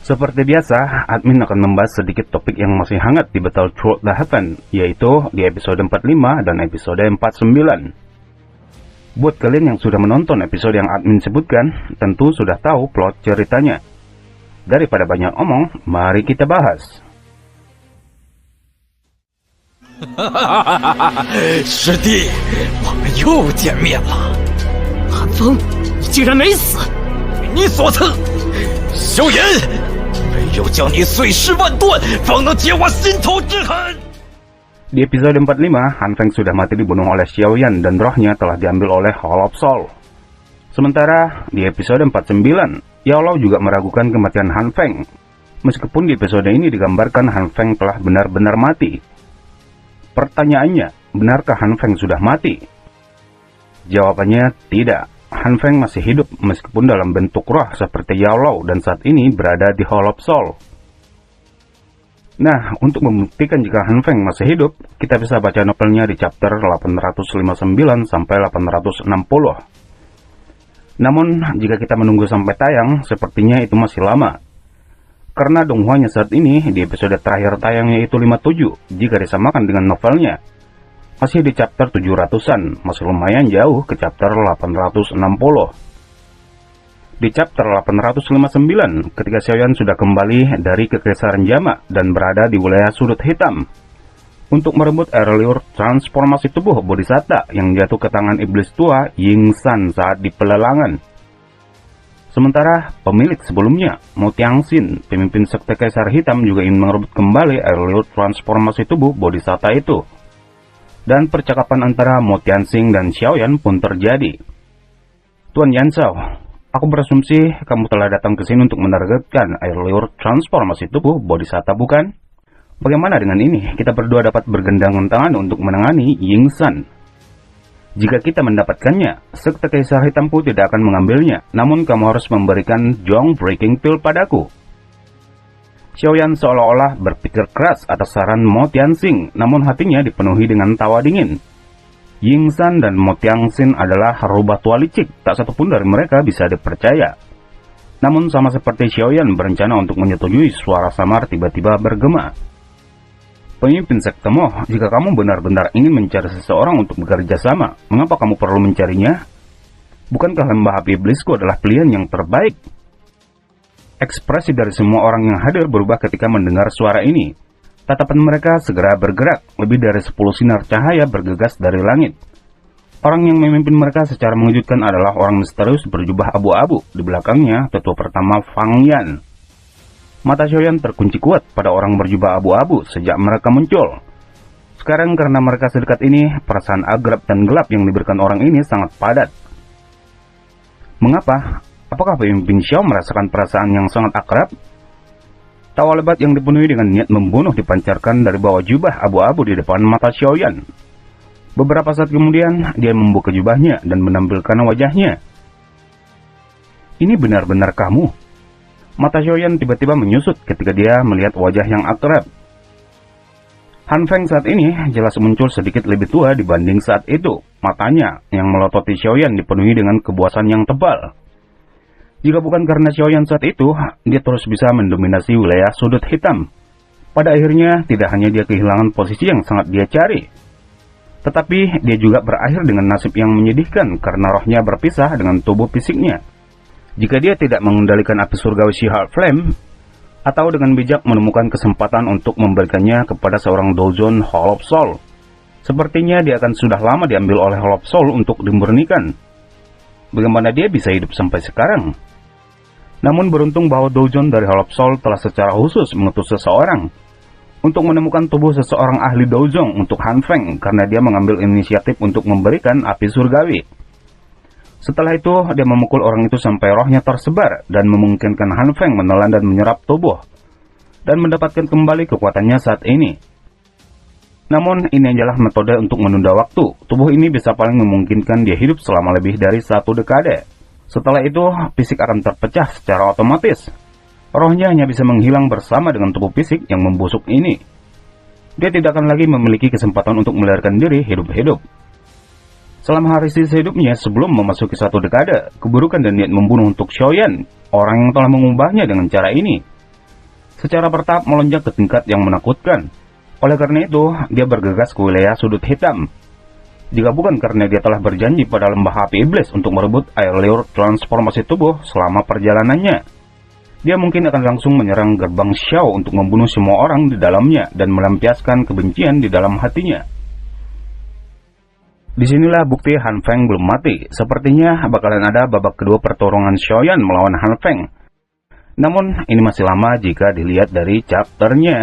Seperti biasa, admin akan membahas sedikit topik yang masih hangat di Battlefield The Heaven, yaitu di episode 45 dan episode 49. Buat kalian yang sudah menonton episode yang admin sebutkan, tentu sudah tahu plot ceritanya. Daripada banyak omong, mari kita bahas. 师弟，我们又见面了。韩风，你竟然没死！你所赐，萧炎，唯有将你碎尸万段，方能解我心头之恨。 Di episode 45, Han Feng sudah mati dibunuh oleh Xiaoyan dan rohnya telah diambil oleh Hall of Soul. Sementara di episode 49, Yao Lao juga meragukan kematian Han Feng. Meskipun di episode ini digambarkan Han Feng telah benar-benar mati. Pertanyaannya, benarkah Han Feng sudah mati? Jawabannya tidak. Han Feng masih hidup meskipun dalam bentuk roh seperti Yao Lao dan saat ini berada di Hall of Soul. Nah, untuk membuktikan jika Han Feng masih hidup, kita bisa baca novelnya di chapter 859 sampai 860. Namun, jika kita menunggu sampai tayang, sepertinya itu masih lama. Karena donghuanya saat ini di episode terakhir tayangnya itu 57 jika disamakan dengan novelnya. Masih di chapter 700-an, masih lumayan jauh ke chapter 860. Di chapter 859, ketika Xiaoyan sudah kembali dari kekaisaran Jamak dan berada di wilayah sudut hitam untuk merebut air liur transformasi tubuh Bodhisatta yang jatuh ke tangan iblis tua Ying San saat di pelelangan. Sementara pemilik sebelumnya, Mo Tianxin, pemimpin sekte Kaisar Hitam juga ingin merebut kembali air liur transformasi tubuh Bodhisatta itu. Dan percakapan antara Mo Tianxin dan Xiaoyan pun terjadi. Tuan Yansao, aku berasumsi kamu telah datang ke sini untuk menargetkan air liur transformasi tubuh Bodhisatta, bukan? Bagaimana dengan ini? Kita berdua dapat bergandengan tangan untuk menangani Ying San. Jika kita mendapatkannya, sekte Kaisar Hitam pun tidak akan mengambilnya, namun kamu harus memberikan Zhong Breaking Pill padaku. Xiaoyan seolah-olah berpikir keras atas saran Mo Tianxin, namun hatinya dipenuhi dengan tawa dingin. Ying San dan Mo Tianxin adalah rubah tua licik, tak satupun dari mereka bisa dipercaya. Namun sama seperti Xiaoyan berencana untuk menyetujui, suara samar tiba-tiba bergema. Pemimpin sekte Mo, jika kamu benar-benar ingin mencari seseorang untuk bekerja sama, mengapa kamu perlu mencarinya? Bukankah lembah api iblisku adalah pilihan yang terbaik? Ekspresi dari semua orang yang hadir berubah ketika mendengar suara ini. Tatapan mereka segera bergerak, lebih dari 10 sinar cahaya bergegas dari langit. Orang yang memimpin mereka secara mengejutkan adalah orang misterius berjubah abu-abu. Di belakangnya, tetua pertama Fang Yan. Mata Xiaoyan terkunci kuat pada orang berjubah abu-abu sejak mereka muncul. Sekarang karena mereka sedekat ini, perasaan agrab dan gelap yang diberikan orang ini sangat padat. Mengapa? Apakah pemimpin Xiao merasakan perasaan yang sangat akrab? Tawa lebat yang dipenuhi dengan niat membunuh dipancarkan dari bawah jubah abu-abu di depan mata Xiaoyan. Beberapa saat kemudian, dia membuka jubahnya dan menampilkan wajahnya. Ini benar-benar kamu? Mata Xiaoyan tiba-tiba menyusut ketika dia melihat wajah yang akrab. Han Feng saat ini jelas muncul sedikit lebih tua dibanding saat itu. Matanya yang melototi Xiaoyan dipenuhi dengan kepuasan yang tebal. Jika bukan karena Xiaoyan saat itu, dia terus bisa mendominasi wilayah sudut hitam. Pada akhirnya, tidak hanya dia kehilangan posisi yang sangat dia cari, tetapi dia juga berakhir dengan nasib yang menyedihkan karena rohnya berpisah dengan tubuh fisiknya. Jika dia tidak mengendalikan api surgawi She-Heart Flame, atau dengan bijak menemukan kesempatan untuk memberikannya kepada seorang Dozon Hall of Soul, sepertinya dia akan sudah lama diambil oleh Hall of Soul untuk dimurnikan. Bagaimana dia bisa hidup sampai sekarang? Namun beruntung bahwa Dozon dari Hall of Soul telah secara khusus mengutus seseorang untuk menemukan tubuh seseorang ahli Dozong untuk Han Feng karena dia mengambil inisiatif untuk memberikan api surgawi. Setelah itu, dia memukul orang itu sampai rohnya tersebar dan memungkinkan Han Feng menelan dan menyerap tubuh dan mendapatkan kembali kekuatannya saat ini. Namun, ini adalah metode untuk menunda waktu. Tubuh ini bisa paling memungkinkan dia hidup selama lebih dari 1 dekade. Setelah itu, fisik akan terpecah secara otomatis. Rohnya hanya bisa menghilang bersama dengan tubuh fisik yang membusuk ini. Dia tidak akan lagi memiliki kesempatan untuk melarikan diri hidup-hidup. Selama hari sisa hidupnya sebelum memasuki 1 dekade, keburukan dan niat membunuh untuk Xiaoyan, orang yang telah mengubahnya dengan cara ini, secara bertahap melonjak ke tingkat yang menakutkan. Oleh karena itu, dia bergegas ke wilayah sudut hitam. Jika bukan karena dia telah berjanji pada lembah api iblis untuk merebut air liur transformasi tubuh selama perjalanannya, dia mungkin akan langsung menyerang gerbang Xiao untuk membunuh semua orang di dalamnya dan melampiaskan kebencian di dalam hatinya. Disinilah bukti Han Feng belum mati. Sepertinya bakalan ada babak kedua pertarungan Xiaoyan melawan Han Feng. Namun, ini masih lama jika dilihat dari chapternya.